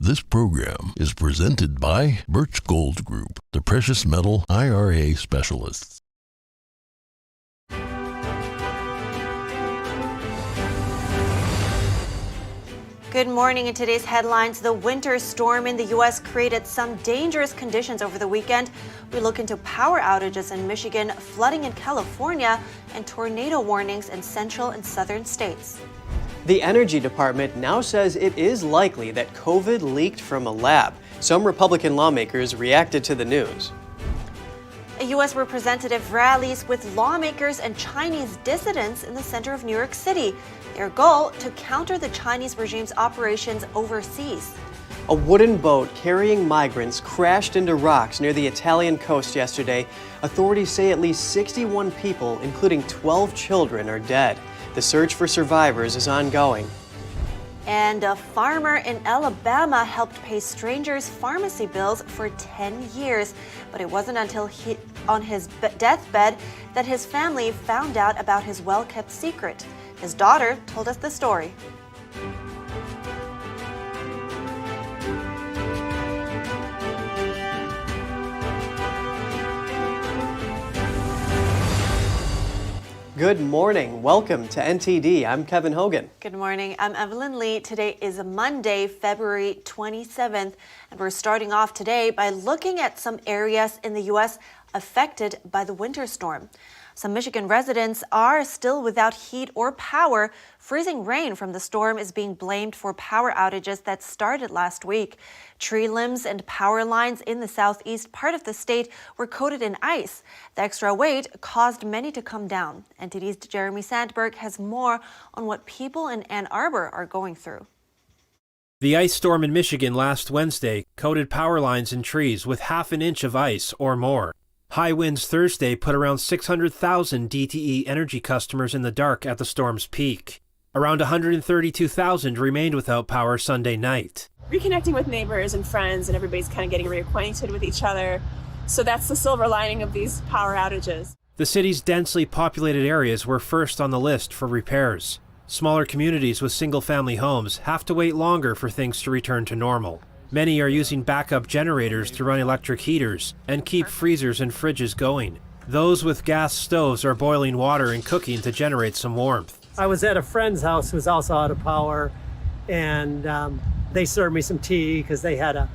This program is presented by Birch Gold Group, the precious metal IRA specialists. Good morning. In today's headlines, the winter storm in the U.S. created some dangerous conditions over the weekend. We look into power outages in Michigan, flooding in California, and tornado warnings in central and southern states. The Energy Department now says it is likely that COVID leaked from a lab. Some Republican lawmakers reacted to the news. A U.S. representative rallies with lawmakers and Chinese dissidents in the center of New York City. Their goal, to counter the Chinese regime's operations overseas. A wooden boat carrying migrants crashed into rocks near the Italian coast yesterday. Authorities say at least 61 people, including 12 children, are dead. The search for survivors is ongoing. And a farmer in Alabama helped pay strangers' pharmacy bills for 10 years. But it wasn't until on his deathbed that his family found out about his well-kept secret. His daughter told us the story. Good morning. Welcome to NTD. I'm Kevin Hogan. Good morning. I'm Evelyn Lee. Today is Monday, February 27th, and we're starting off today by looking at some areas in the U.S. affected by the winter storm. Some Michigan residents are still without heat or power. Freezing rain from the storm is being blamed for power outages that started last week. Tree limbs and power lines in the southeast part of the state were coated in ice. The extra weight caused many to come down. NTD's Jeremy Sandberg has more on what people in Ann Arbor are going through. The ice storm in Michigan last Wednesday coated power lines and trees with half an inch of ice or more. High winds Thursday put around 600,000 DTE Energy customers in the dark at the storm's peak. Around 132,000 remained without power Sunday night. Reconnecting with neighbors and friends, and everybody's kind of getting reacquainted with each other. So that's the silver lining of these power outages. The city's densely populated areas were first on the list for repairs. Smaller communities with single-family homes have to wait longer for things to return to normal. Many are using backup generators to run electric heaters and keep freezers and fridges going. Those with gas stoves are boiling water and cooking to generate some warmth. I was at a friend's house who was also out of power, and they served me some tea because they had a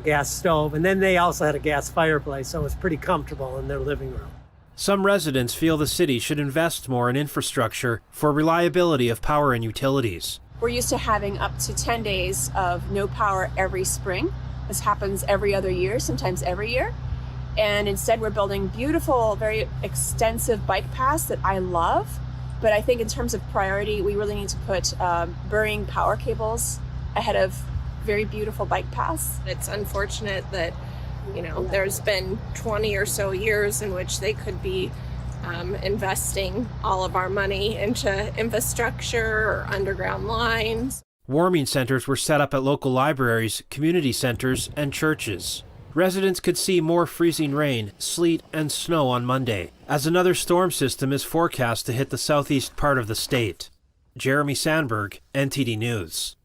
gas stove, and then they also had a gas fireplace, so it was pretty comfortable in their living room. Some residents feel the city should invest more in infrastructure for reliability of power and utilities. We're used to having up to 10 days of no power every spring. This happens every other year, sometimes every year. And instead we're building beautiful, very extensive bike paths that I love. But I think in terms of priority, we really need to put burying power cables ahead of very beautiful bike paths. It's unfortunate that, there's been 20 or so years in which they could be investing all of our money into infrastructure or underground lines. Warming centers were set up at local libraries, community centers, and churches. Residents could see more freezing rain, sleet, and snow on Monday, as another storm system is forecast to hit the southeast part of the state. Jeremy Sandberg, NTD News.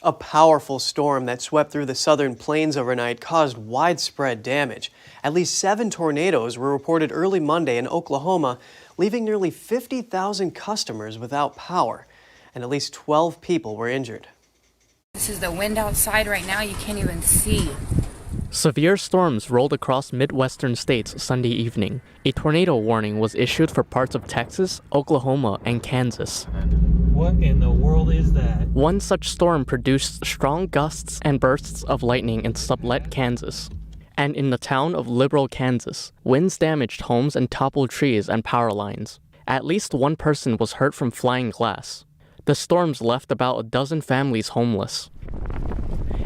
A powerful storm that swept through the southern plains overnight caused widespread damage. At least 7 tornadoes were reported early Monday in Oklahoma, leaving nearly 50,000 customers without power, and at least 12 people were injured. This is the wind outside right now, you can't even see. Severe storms rolled across Midwestern states Sunday evening. A tornado warning was issued for parts of Texas, Oklahoma, and Kansas. What in the world is that? One such storm produced strong gusts and bursts of lightning in Sublette, Kansas. And in the town of Liberal, Kansas, winds damaged homes and toppled trees and power lines. At least one person was hurt from flying glass. The storms left about a dozen families homeless.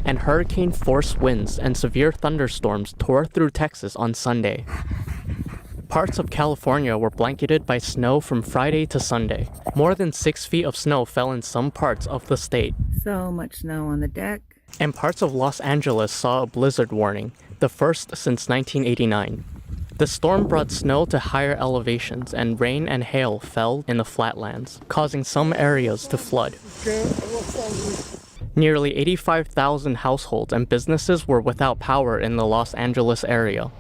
And hurricane-force winds and severe thunderstorms tore through Texas on Sunday. Parts of California were blanketed by snow from Friday to Sunday. More than 6 feet of snow fell in some parts of the state. So much snow on the deck. And parts of Los Angeles saw a blizzard warning, the first since 1989. The storm brought snow to higher elevations, and rain and hail fell in the flatlands, causing some areas to flood. Nearly 85,000 households and businesses were without power in the Los Angeles area.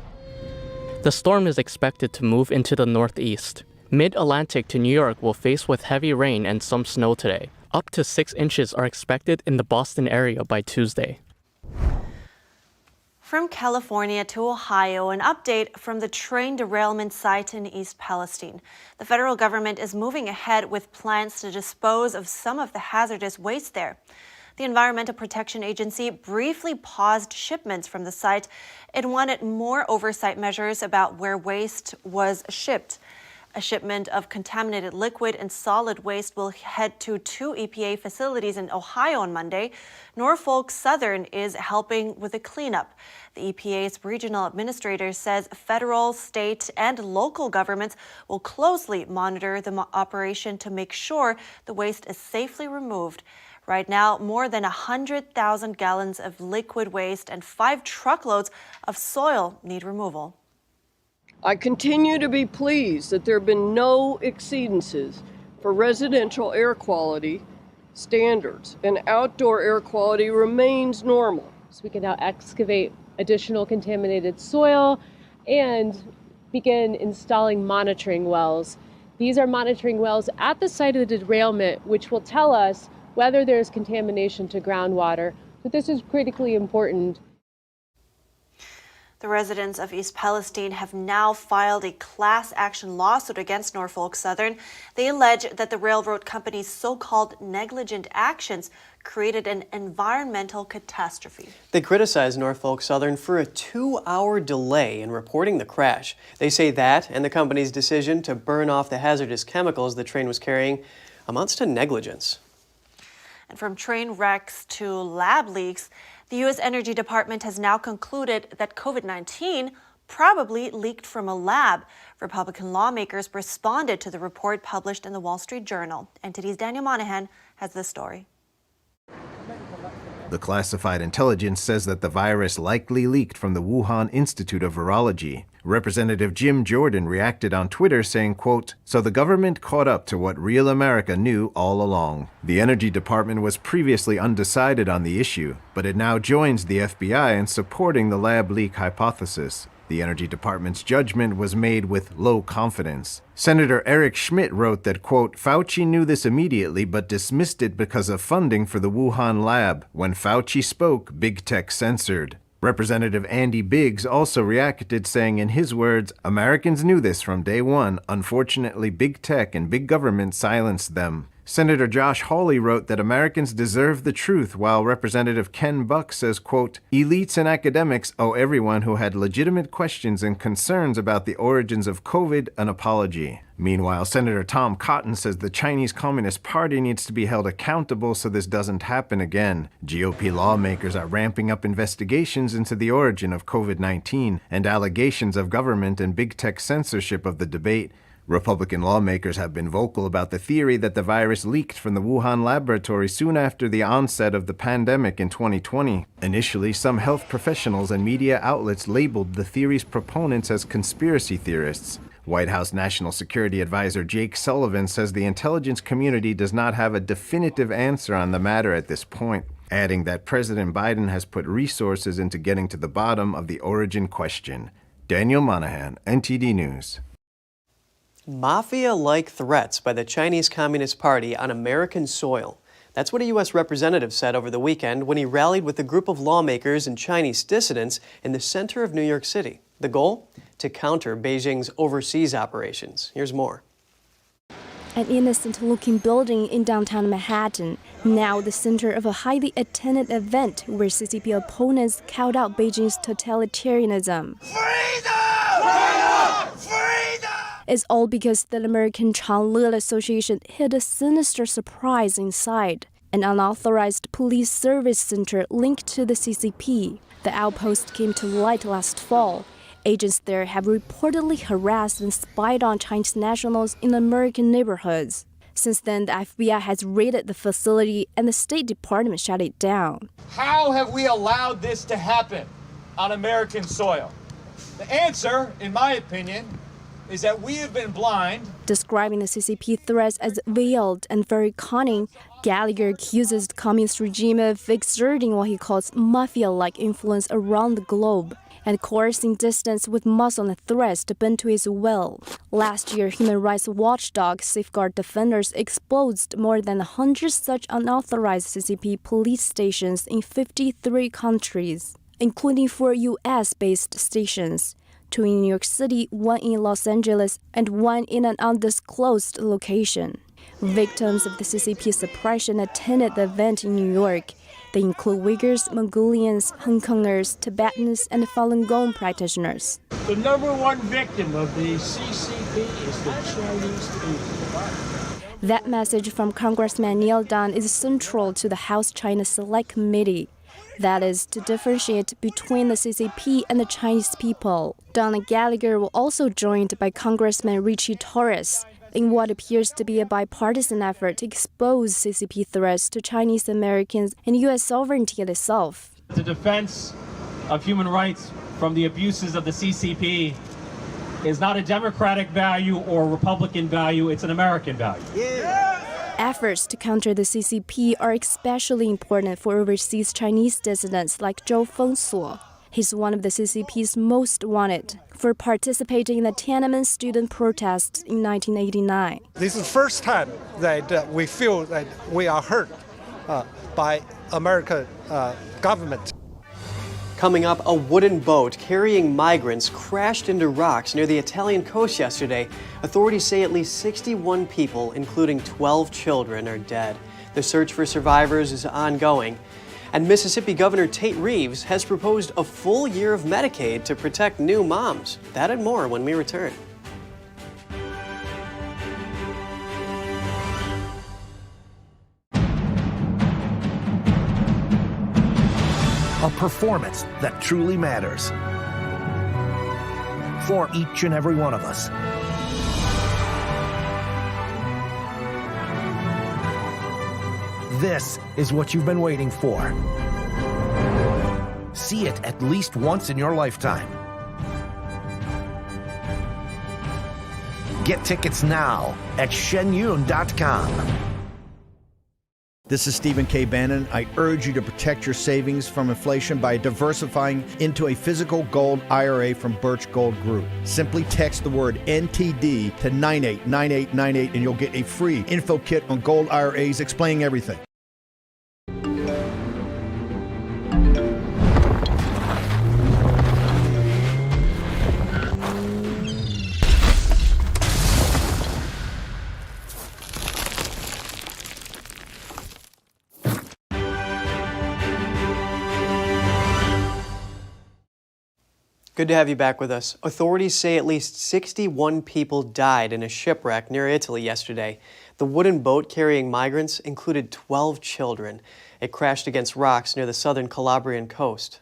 The storm is expected to move into the northeast. Mid-Atlantic to New York will face with heavy rain and some snow today. Up to 6 inches are expected in the Boston area by Tuesday. From California to Ohio, an update from the train derailment site in East Palestine. The federal government is moving ahead with plans to dispose of some of the hazardous waste there. The Environmental Protection Agency briefly paused shipments from the site. It wanted more oversight measures about where waste was shipped. A shipment of contaminated liquid and solid waste will head to 2 EPA facilities in Ohio on Monday. Norfolk Southern is helping with the cleanup. The EPA's regional administrator says federal, state, and local governments will closely monitor the operation to make sure the waste is safely removed. Right now, more than 100,000 gallons of liquid waste and 5 truckloads of soil need removal. I continue to be pleased that there have been no exceedances for residential air quality standards, and outdoor air quality remains normal. So we can now excavate additional contaminated soil and begin installing monitoring wells. These are monitoring wells at the site of the derailment, which will tell us whether there is contamination to groundwater. But this is critically important. The residents of East Palestine have now filed a class action lawsuit against Norfolk Southern. They allege that the railroad company's so-called negligent actions created an environmental catastrophe. They criticize Norfolk Southern for a 2-hour delay in reporting the crash. They say that and the company's decision to burn off the hazardous chemicals the train was carrying amounts to negligence. And from train wrecks to lab leaks, the U.S. Energy Department has now concluded that COVID-19 probably leaked from a lab. Republican lawmakers responded to the report published in the Wall Street Journal. NTD's Daniel Monahan has this story. The classified intelligence says that the virus likely leaked from the Wuhan Institute of Virology. Representative Jim Jordan reacted on Twitter saying, quote, "So the government caught up to what real America knew all along." The Energy Department was previously undecided on the issue, but it now joins the FBI in supporting the lab leak hypothesis. The Energy Department's judgment was made with low confidence. Senator Eric Schmidt wrote that, quote, "Fauci knew this immediately but dismissed it because of funding for the Wuhan lab. When Fauci spoke, big tech censored." Representative Andy Biggs also reacted, saying in his words, "Americans knew this from day one. Unfortunately, big tech and big government silenced them." Senator Josh Hawley wrote that Americans deserve the truth, while Representative Ken Buck says, quote, "Elites and academics owe everyone who had legitimate questions and concerns about the origins of COVID an apology." Meanwhile, Senator Tom Cotton says the Chinese Communist Party needs to be held accountable so this doesn't happen again. GOP lawmakers are ramping up investigations into the origin of COVID-19 and allegations of government and big tech censorship of the debate. Republican lawmakers have been vocal about the theory that the virus leaked from the Wuhan laboratory soon after the onset of the pandemic in 2020. Initially, some health professionals and media outlets labeled the theory's proponents as conspiracy theorists. White House National Security Advisor Jake Sullivan says the intelligence community does not have a definitive answer on the matter at this point, adding that President Biden has put resources into getting to the bottom of the origin question. Daniel Monahan, NTD News. Mafia-like threats by the Chinese Communist Party on American soil. That's what a U.S. representative said over the weekend when he rallied with a group of lawmakers and Chinese dissidents in the center of New York City. The goal? To counter Beijing's overseas operations. Here's more. An innocent-looking building in downtown Manhattan, now the center of a highly attended event where CCP opponents called out Beijing's totalitarianism. Freedom! Freedom! Freedom! It's all because the American Changle Association hid a sinister surprise inside, an unauthorized police service center linked to the CCP. The outpost came to light last fall. Agents there have reportedly harassed and spied on Chinese nationals in American neighborhoods. Since then, the FBI has raided the facility and the State Department shut it down. How have we allowed this to happen on American soil? The answer, in my opinion, is that we have been blind. Describing the CCP threats as veiled and very cunning, Gallagher accuses the communist regime of exerting what he calls mafia-like influence around the globe and coercing distance with Muslim threats to bend to his will. Last year, human rights watchdog Safeguard Defenders exposed more than 100 such unauthorized CCP police stations in 53 countries, including 4 U.S.-based stations, 2 in New York City, 1 in Los Angeles, and 1 in an undisclosed location. Victims of the CCP suppression attended the event in New York. They include Uyghurs, Mongolians, Hong Kongers, Tibetans, and Falun Gong practitioners. The #1 victim of the CCP is the Chinese people. That message from Congressman Neil Dunn is central to the House China Select Committee. That is, to differentiate between the CCP and the Chinese people. Dunn and Gallagher were also joined by Congressman Richie Torres in what appears to be a bipartisan effort to expose CCP threats to Chinese Americans and U.S. sovereignty itself. The defense of human rights from the abuses of the CCP is not a Democratic value or a Republican value, it's an American value. Efforts to counter the CCP are especially important for overseas Chinese dissidents like Zhou Fengsuo. He's one of the CCP's most wanted for participating in the Tiananmen student protests in 1989. This is the first time that we feel that we are hurt by American government. Coming up, a wooden boat carrying migrants crashed into rocks near the Italian coast yesterday. Authorities say at least 61 people, including 12 children, are dead. The search for survivors is ongoing. And Mississippi Governor Tate Reeves has proposed a full year of Medicaid to protect new moms. That and more when we return. A performance that truly matters for each and every one of us. This is what you've been waiting for. See it at least once in your lifetime. Get tickets now at shenyun.com. This is Stephen K. Bannon. I urge you to protect your savings from inflation by diversifying into a physical gold IRA from Birch Gold Group. Simply text the word NTD to 989898 and you'll get a free info kit on gold IRAs explaining everything. Good to have you back with us. Authorities say at least 61 people died in a shipwreck near Italy yesterday. The wooden boat carrying migrants included 12 children. It crashed against rocks near the southern Calabrian coast.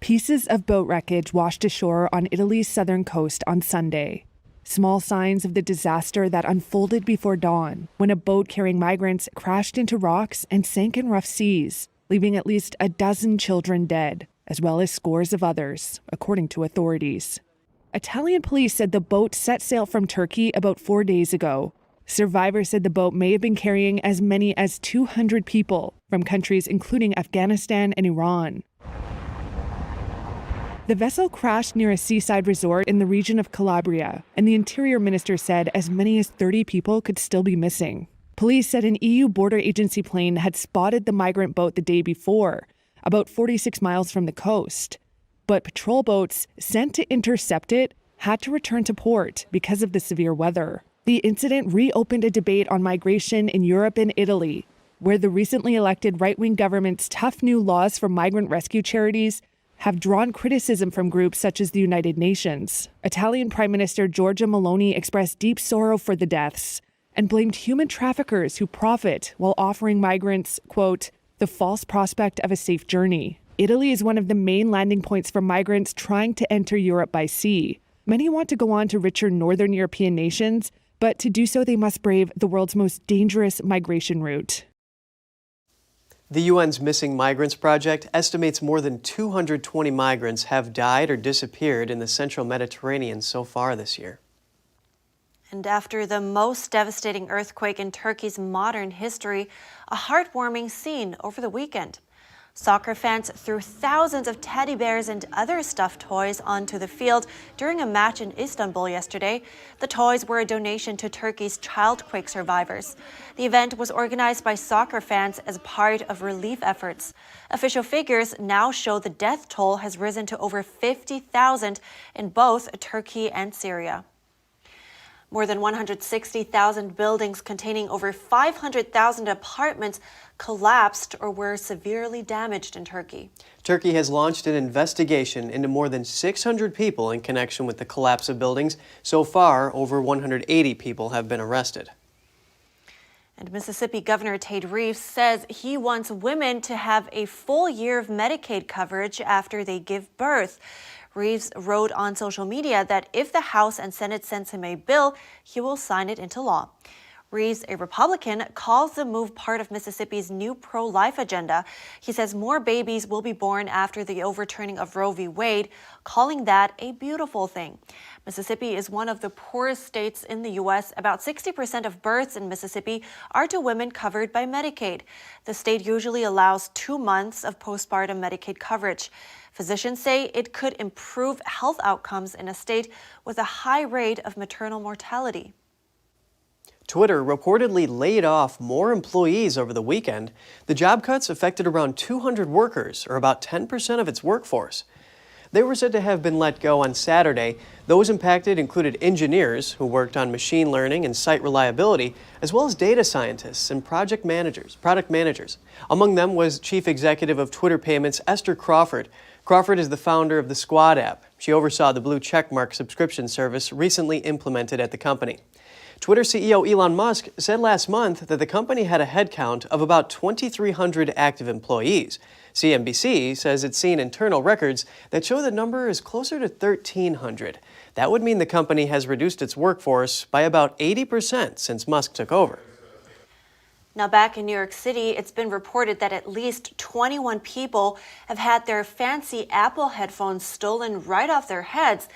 Pieces of boat wreckage washed ashore on Italy's southern coast on Sunday. Small signs of the disaster that unfolded before dawn when a boat carrying migrants crashed into rocks and sank in rough seas, leaving at least a dozen children dead, as well as scores of others, according to authorities. Italian police said the boat set sail from Turkey about 4 days ago. Survivors said the boat may have been carrying as many as 200 people from countries including Afghanistan and Iran. The vessel crashed near a seaside resort in the region of Calabria, and the Interior Minister said as many as 30 people could still be missing. Police said an EU border agency plane had spotted the migrant boat the day before, about 46 miles from the coast. But patrol boats sent to intercept it had to return to port because of the severe weather. The incident reopened a debate on migration in Europe and Italy, where the recently elected right-wing government's tough new laws for migrant rescue charities have drawn criticism from groups such as the United Nations. Italian Prime Minister Giorgia Meloni expressed deep sorrow for the deaths and blamed human traffickers who profit while offering migrants, quote, the false prospect of a safe journey. Italy is one of the main landing points for migrants trying to enter Europe by sea. Many want to go on to richer northern European nations, but to do so they must brave the world's most dangerous migration route. The UN's Missing Migrants Project estimates more than 220 migrants have died or disappeared in the central Mediterranean so far this year. And after the most devastating earthquake in Turkey's modern history, a heartwarming scene over the weekend. Soccer fans threw thousands of teddy bears and other stuffed toys onto the field during a match in Istanbul yesterday. The toys were a donation to Turkey's childquake survivors. The event was organized by soccer fans as part of relief efforts. Official figures now show the death toll has risen to over 50,000 in both Turkey and Syria. More than 160,000 buildings containing over 500,000 apartments collapsed or were severely damaged in Turkey. Turkey has launched an investigation into more than 600 people in connection with the collapse of buildings. So far, over 180 people have been arrested. And Mississippi Governor Tate Reeves says he wants women to have a full year of Medicaid coverage after they give birth. Reeves wrote on social media that if the House and Senate sends him a bill, he will sign it into law. Reeves, a Republican, calls the move part of Mississippi's new pro-life agenda. He says more babies will be born after the overturning of Roe v. Wade, calling that a beautiful thing. Mississippi is one of the poorest states in the U.S. About 60% of births in Mississippi are to women covered by Medicaid. The state usually allows 2 months of postpartum Medicaid coverage. Physicians say it could improve health outcomes in a state with a high rate of maternal mortality. Twitter reportedly laid off more employees over the weekend. The job cuts affected around 200 workers, or about 10% of its workforce. They were said to have been let go on Saturday. Those impacted included engineers who worked on machine learning and site reliability, as well as data scientists and product managers. Among them was Chief Executive of Twitter Payments, Esther Crawford. Crawford is the founder of the Squad app. She oversaw the blue checkmark subscription service recently implemented at the company. Twitter CEO Elon Musk said last month that the company had a headcount of about 2,300 active employees. CNBC says it's seen internal records that show the number is closer to 1,300. That would mean the company has reduced its workforce by about 80% since Musk took over. Now back in New York City, it's been reported that at least 21 people have had their fancy Apple headphones stolen right off their heads.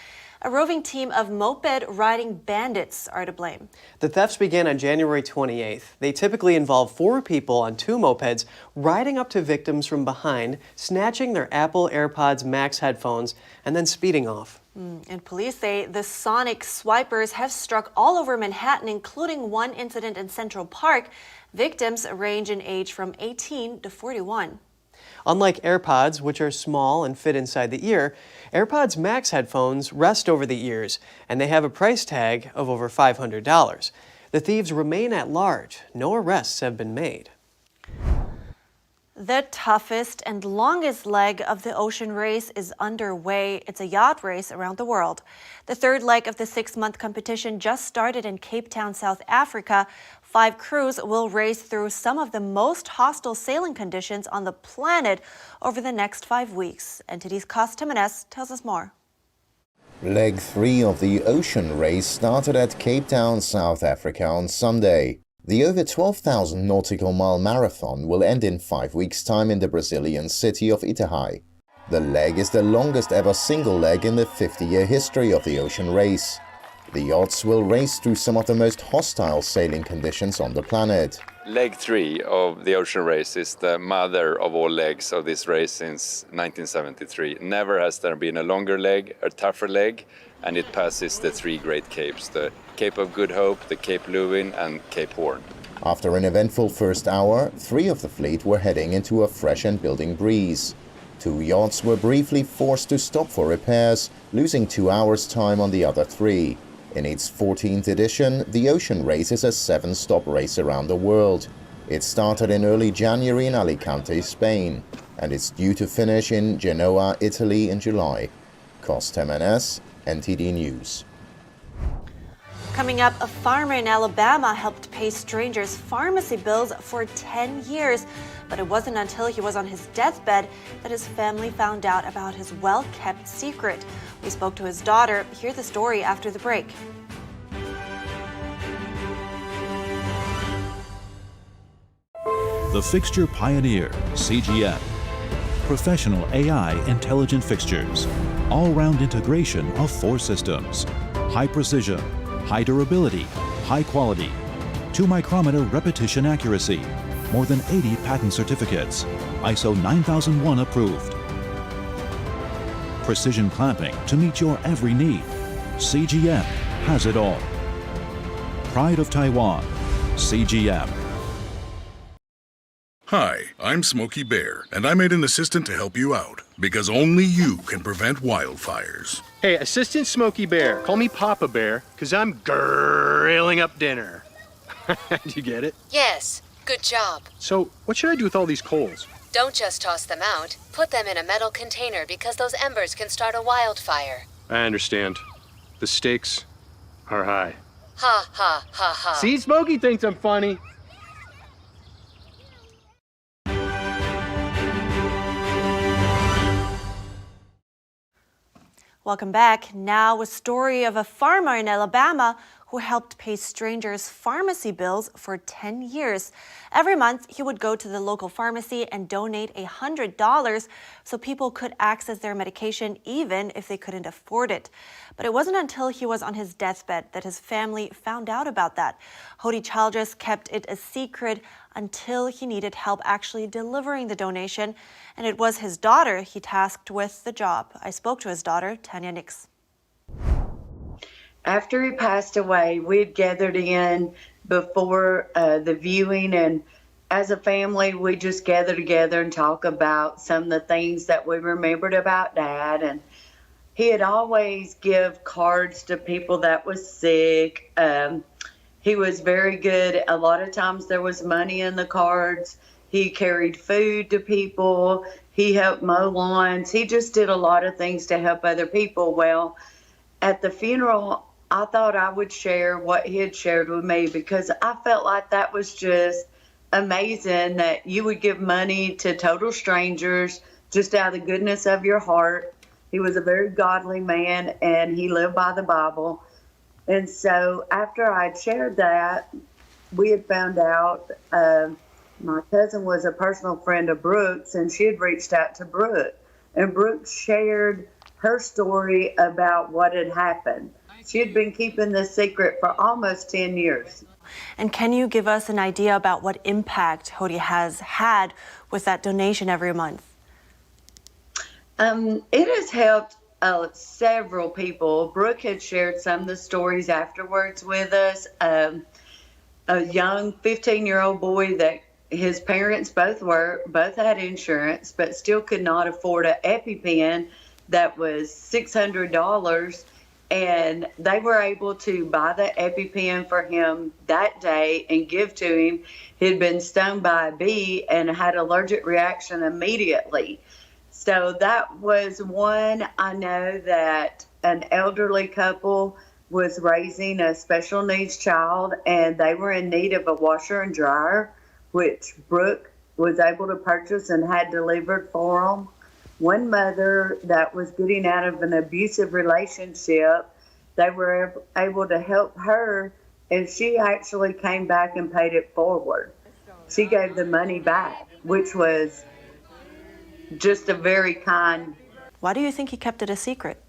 A roving team of moped-riding bandits are to blame. The thefts began on January 28th. They typically involve 4 people on 2 mopeds riding up to victims from behind, snatching their Apple Airpods Max headphones, and then speeding off. And police say the sonic swipers have struck all over Manhattan, including one incident in Central Park. Victims range in age from 18 to 41. Unlike AirPods, which are small and fit inside the ear, AirPods Max headphones rest over the ears, and they have a price tag of over $500. The thieves remain at large. No arrests have been made. The toughest and longest leg of the ocean race is underway. It's a yacht race around the world. The third leg of the 6-month competition just started in Cape Town, South Africa. 5 crews will race through some of the most hostile sailing conditions on the planet over the next 5 weeks. NTD's Cos Jimenez tells us more. Leg 3 of the ocean race started at Cape Town, South Africa on Sunday. The over 12,000 nautical mile marathon will end in 5 weeks' time in the Brazilian city of Itajaí. The leg is the longest ever single leg in the 50-year history of the ocean race. The yachts will race through some of the most hostile sailing conditions on the planet. Leg 3 of the ocean race is the mother of all legs of this race since 1973. Never has there been a longer leg, a tougher leg, and it passes the 3 great capes, the Cape of Good Hope, the Cape Lewin and Cape Horn. After an eventful first hour, 3 of the fleet were heading into a fresh and building breeze. 2 yachts were briefly forced to stop for repairs, losing 2 hours' time on the other 3. In its 14th edition, the ocean race is a 7-stop race around the world. It started in early January in Alicante, Spain, and it's due to finish in Genoa, Italy in July. Cos Jimenez, NTD News. Coming up, a farmer in Alabama helped pay strangers' pharmacy bills for 10 years. But it wasn't until he was on his deathbed that his family found out about his well-kept secret. We spoke to his daughter. Hear the story after the break. The Fixture Pioneer, CGM. Professional AI intelligent fixtures. All-round integration of 4 systems. High precision, high durability, high quality. 2-micrometer repetition accuracy. More than 80 patent certificates. ISO 9001 approved. Precision clamping to meet your every need. CGM has it all. Pride of Taiwan, CGM. Hi, I'm Smokey Bear, and I made an assistant to help you out, because only you can prevent wildfires. Hey, Assistant Smokey Bear, call me Papa Bear, because I'm grilling up dinner. You get it? Yes, good job. So, what should I do with all these coals? Don't just toss them out. Put them in a metal container because those embers can start a wildfire. I understand. The stakes are high. Ha ha ha ha. See, Smokey thinks I'm funny. Welcome back. Now a story of a farmer in Alabama who helped pay strangers' pharmacy bills for 10 years. Every month, he would go to the local pharmacy and donate $100 so people could access their medication even if they couldn't afford it. But it wasn't until he was on his deathbed that his family found out about that. Hody Childress kept it a secret until he needed help actually delivering the donation, and it was his daughter he tasked with the job. I spoke to his daughter, Tanya Nix. After he passed away, we had gathered in before the viewing, and as a family, we just gather together and talk about some of the things that we remembered about Dad. And he had always give cards to people that was sick. He was very good. A lot of times there was money in the cards. He carried food to people. He helped mow lawns. He just did a lot of things to help other people. Well, at the funeral, I thought I would share what he had shared with me because I felt like that was just amazing that you would give money to total strangers just out of the goodness of your heart. He was a very godly man and he lived by the Bible. And so after I'd shared that, we had found out my cousin was a personal friend of Brooke's, and she had reached out to Brooke. And Brooke shared her story about what had happened. She had been keeping this secret for almost 10 years. And can you give us an idea about what impact Hody has had with that donation every month? It has helped several people. Brooke had shared some of the stories afterwards with us. A young 15-year-old boy that his parents both had insurance, but still could not afford an EpiPen that was $600. And they were able to buy the EpiPen for him that day and give to him. He'd been stung by a bee and had an allergic reaction immediately. So that was one. I know that an elderly couple was raising a special needs child, and they were in need of a washer and dryer, which Brooke was able to purchase and had delivered for them. One mother that was getting out of an abusive relationship, they were able to help her, and she actually came back and paid it forward. She gave the money back, which was just a very kind. Why do you think he kept it a secret?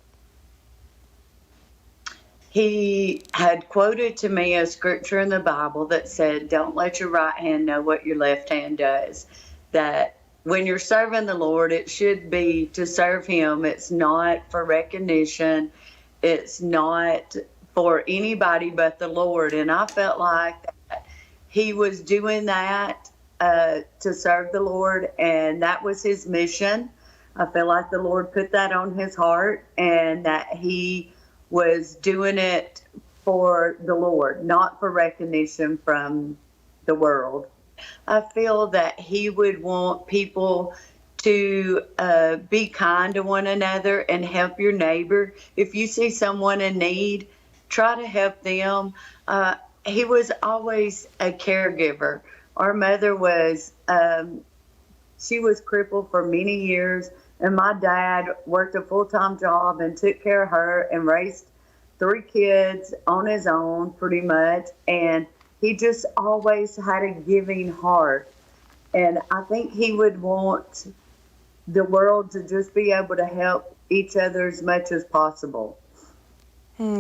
He had quoted to me a scripture in the Bible that said, don't let your right hand know what your left hand does. That when you're serving the Lord, it should be to serve him. It's not for recognition. It's not for anybody but the Lord. And I felt like that he was doing that to serve the Lord, and that was his mission. I feel like the Lord put that on his heart, and that he was doing it for the Lord, not for recognition from the world. I feel that he would want people to be kind to one another and help your neighbor. If you see someone in need, try to help them. He was always a caregiver. Our mother was, she was crippled for many years, and my dad worked a full-time job and took care of her and raised 3 kids on his own pretty much. And he just always had a giving heart. And I think he would want the world to just be able to help each other as much as possible.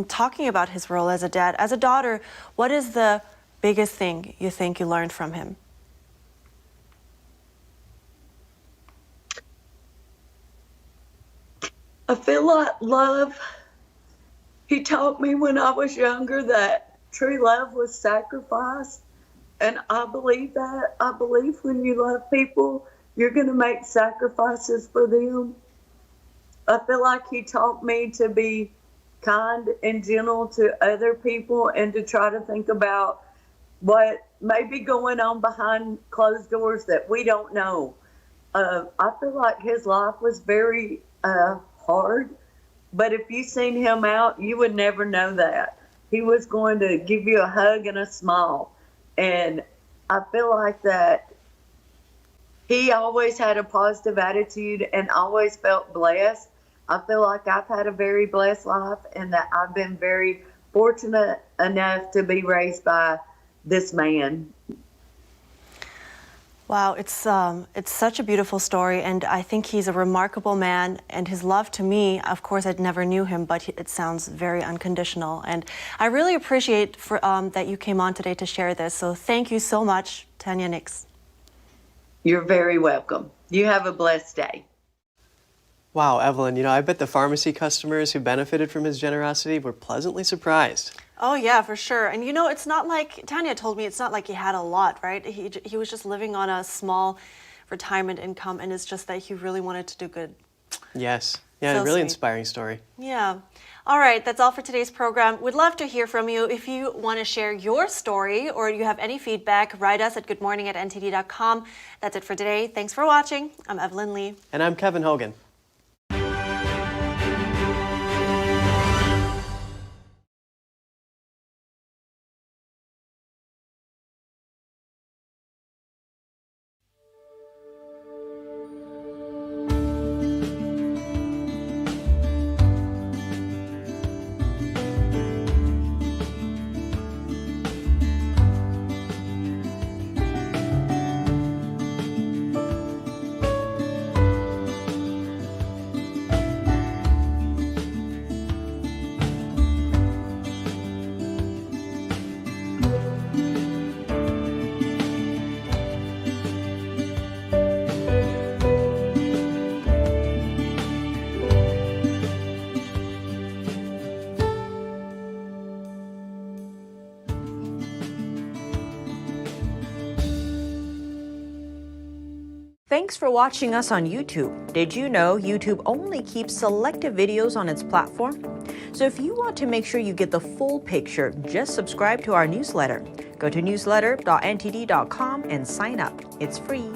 Talking about his role as a dad, as a daughter, what is the biggest thing you think you learned from him? I feel like love. He taught me when I was younger that true love was sacrifice. And I believe that. I believe when you love people, you're going to make sacrifices for them. I feel like he taught me to be kind and gentle to other people and to try to think about what may be going on behind closed doors that we don't know. I feel like his life was very hard, but if you seen him out, you would never know that. He was going to give you a hug and a smile. And I feel like that he always had a positive attitude and always felt blessed. I feel like I've had a very blessed life and that I've been very fortunate enough to be raised by this man. Wow, it's such a beautiful story, and I think he's a remarkable man, and his love to me, of course, I never knew him, but it sounds very unconditional, and I really appreciate that you came on today to share this, so thank you so much, Tanya Nix. You're very welcome. You have a blessed day. Wow, Evelyn, I bet the pharmacy customers who benefited from his generosity were pleasantly surprised. Oh yeah, for sure. And it's not like, Tanya told me, it's not like he had a lot, right? He was just living on a small retirement income, and it's just that he really wanted to do good. Yes. Yeah, So a really sweet. inspiring story. Yeah. All right, that's all for today's program. We'd love to hear from you. If you want to share your story or you have any feedback, write us at goodmorning@ntd.com. That's it for today. Thanks for watching. I'm Evelyn Lee. And I'm Kevin Hogan. Thanks for watching us on YouTube. Did you know YouTube only keeps selective videos on its platform? So if you want to make sure you get the full picture, just subscribe to our newsletter. Go to newsletter.ntd.com and sign up. It's free.